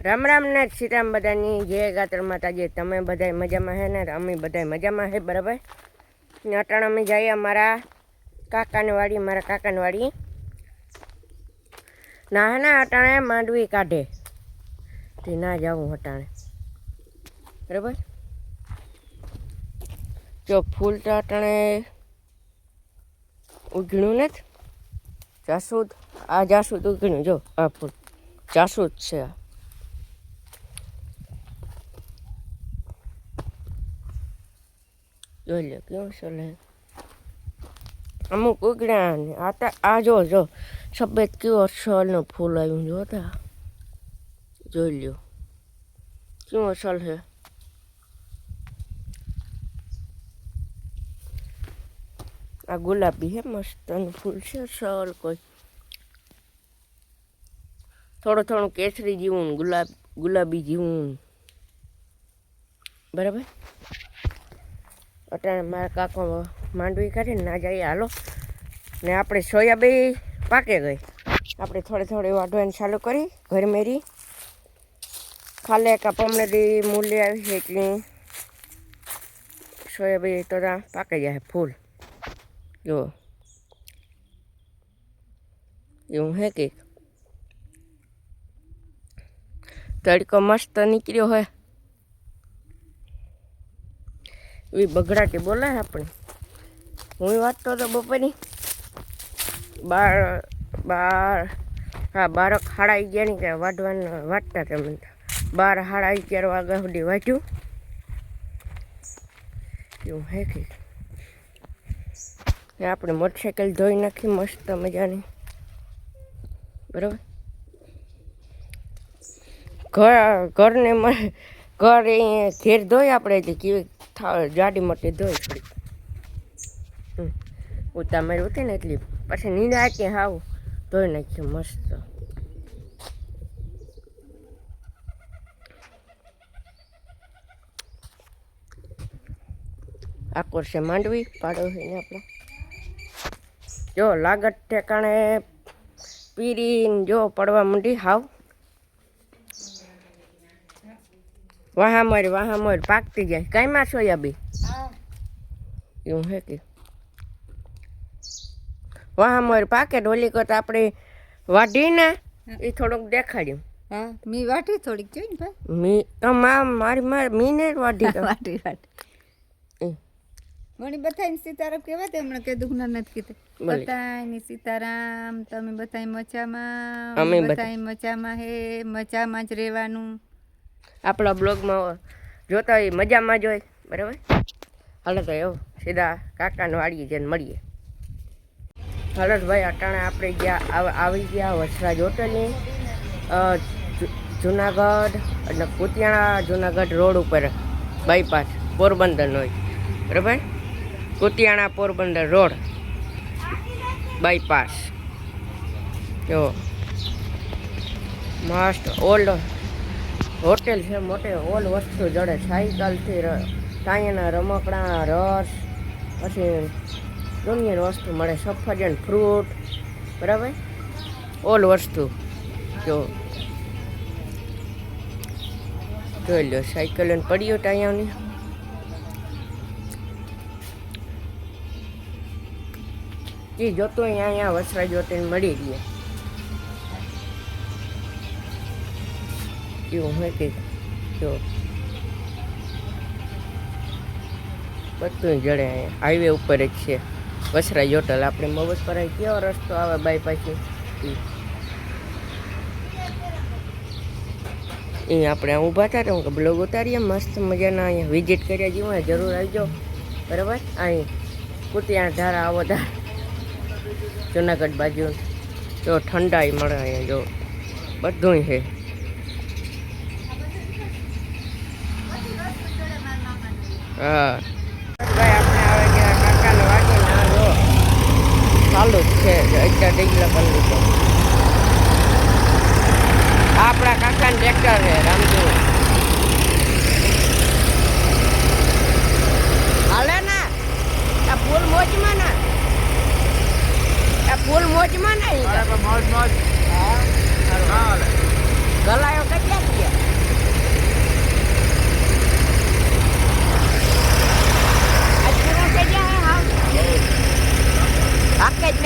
રામ રામ ને સીતારામ બધાની જય ગાત્ર માતાજી. તમે બધા મજામાં હે ને? અમે બધા મજામાં હે બરાબર. ને અટાણ અમે જઈએ અમારા કાકાની વાડી ના હે ને અટાણે માંડવી કાઢે તે ના જાવું અટાણે બરાબર. જો ફૂલ તો અટાણે ઉઘણું નથી, જાસૂદ આ જાસૂદ ઉઘણ્યું. જો આ ફૂલ જાસૂદ છે. જોઈ લો કેવું ચલે. અમુક ઉગડ્યા ને આ જો સફેદ કેવો અસલનું ફૂલ આવ્યું. જોતા જોઈ લ્યો કેવું અસલ છે. આ ગુલાબી હે, મસ્ત ફૂલ છે અસલ. કોઈ થોડું કેસરી જેવું ગુલાબી જેવું બરાબર. અટાણે મારા કાકો માંડવી કાઢીને ના જઈએ હાલો. ને આપણે સોયાબીન પાકે ગઈ, આપણે થોડી વાઢવાની ચાલુ કરી. ઘર મેરી ખાલે કા પમણેથી મૂલ્ય આવી છે એટલે સોયાબીન તો પાકી જાય ફૂલ. જો એવું હે કે તડકો મસ્ત નીકળ્યો હોય. એ બગડાટી બોલાય આપણે. હું વાંચતો હતો બપોરની 12 સાડા 11 કે વાઢવાનું વાંચતા તમે 12 સાડા 11 વાગ્યા સુધી વાંચ્યું. એવું હે કે આપણે મોટરસાઇકલ ધોઈ નાખી મસ્ત મજાની બરાબર. ઘર ઘેર ધોઈ આપણે કેવી જાડી મોટી ધોઈ થોડી ઉતામેર હતી ને એટલી પછી નીંદા કે હાવ ધોઈ નાખ્યું મસ્ત. આકોર છે માંડવી પાડો છે ને આપણે. જો લાગત ઠેકાણે પીરીને જો પડવા માંડી હાવ. વાહામોર પાકતી જાય કાંઈમાં સોયાબીન. એવું હે કે વાહામોર પાકે ઢોલી કરતા આપણે વાઢીને એ થોડુંક દેખાડ્યું. હા મી વાટી થોડીક જોઈ ને ભાઈ. મીને વાઢી વાટી મને બધાને સીતારામ કહેવા તે હમણાં કે દુઃખ નથી કીધું. બધાને સીતારામ. તમે બધા મચામાં, અમે બધા મચામાં હે, મચામાં જ રહેવાનું. આપણા બ્લોગમાં જોતા હોય મજામાં જ હોય બરાબર. હાલો તો એવું સીધા કાકાને વાડીએ જઈને મળીએ. હાલો ભાઈ અટાણે આપણે આવી ગયા વસરાજ હોટલની જુનાગઢ એટલે કુતિયાણા જુનાગઢ રોડ ઉપર બાયપાસ પોરબંદરનો હોય બરાબર. Kutiyana Porbandar road bypass. જો મસ્ત ઓલ્ડ હોટેલ છે. મોટે ઓલ વસ્તુ જડે. સાયકલથી ટાઈના રમકડા, રસ, પછી દુનિયાની વસ્તુ મળે. સફરજન, ફ્રૂટ બરાબર ઓલ વસ્તુ. જોઈ લો સાયકલ પડ્યો ટાઈયાની. એ જોતો અહીંયા વસરાજ હોટેલ મળી ગયો. એવું હોય કે જો બધું જડે. અહીંયા હાઈવે ઉપર જ છે વસરાજ હોટલ. આપણે મગજ પર કેવો રસ્તો આવે બાયપાસથી એ આપણે ઊભા હતા તો હું બ્લોગ ઉતારીએ મસ્ત મજાના. અહીંયા વિઝિટ કર્યા જેવું જરૂર આવજો બરાબર. અહીં કુતિયાણા ધારા આવો ધાર જુનાગઢ બાજુ જો ઠંડાઈ મળે અહીંયા. જો બધું છે. હા ભાઈ આપણે આવે ગયા કાકાને વાગે ના જો ચાલુ જ છે અત્યારે ડીગલા બંધ તો. આપણા કાકાને ટ્રેક્ટર છે રામજી હાલે ના. આ ફૂલ મોજમાં ના, આ ફૂલ મોજમાં નહીં. મોજ હા ગલાયો કેટલા ગયા.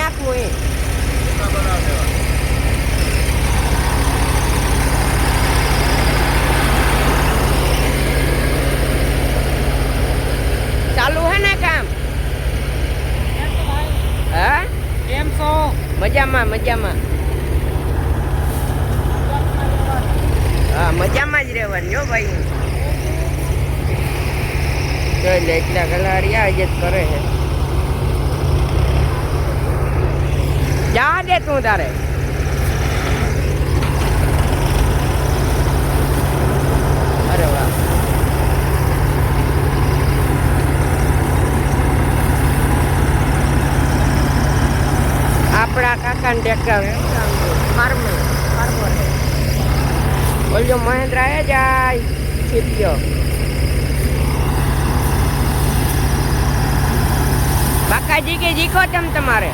નાખવું એ ચાલુ હે ને કામ? હા કેમ છો? મજામાં મજામાં. હા મજામાં જ રહેવાનું જો ભાઈ. એટલા કલારિયા જ કરે છે. જા દે તું તારે. અરે વાહ. આપણા કાકાને ટ્રેક્ટર ફાર્મર બોલજો મહેન્દ્રા એ જાય શીખ્યો. બાકાજી કે જીખો તમ તમારે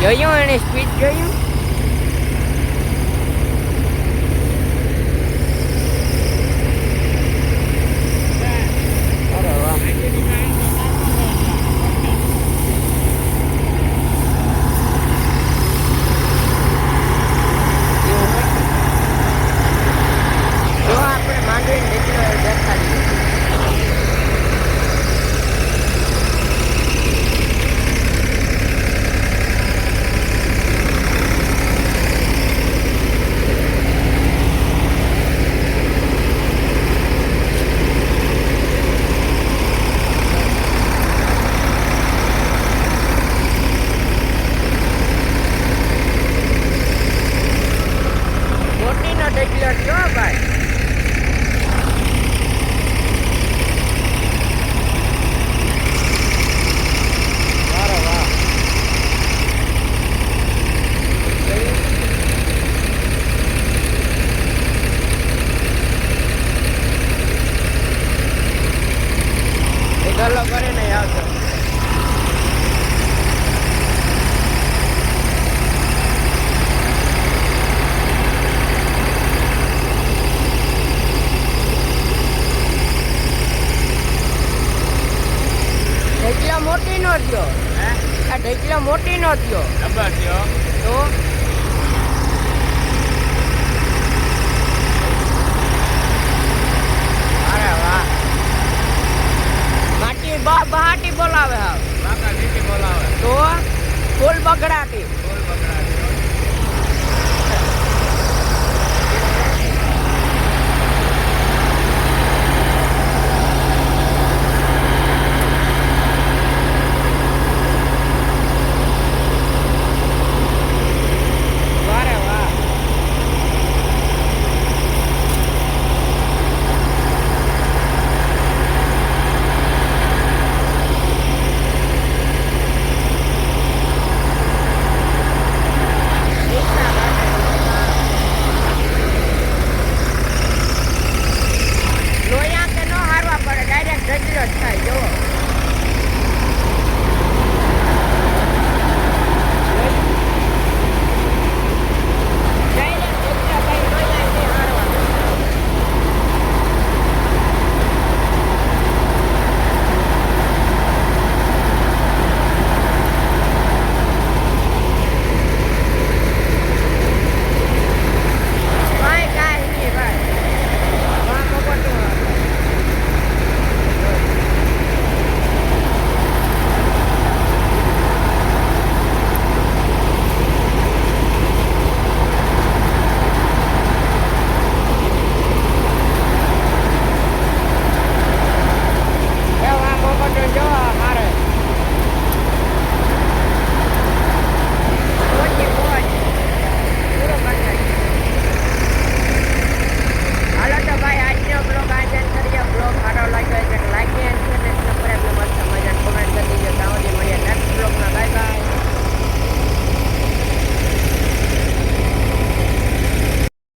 જોયું એને સ્પીડ જોયું? અરે વાહ. જો આપણે માંડવીને દેખાડીએ. મોટીનો ટેકલો જો ભાઈ. અરે વાહ. એ ગલ્લો કરે ને આવતો. ઢેકલા મોટી નો થયો. આ ઢેકલા મોટી નો થયો. તો અરે વાહ. માટી બહાટી બોલાવે હા.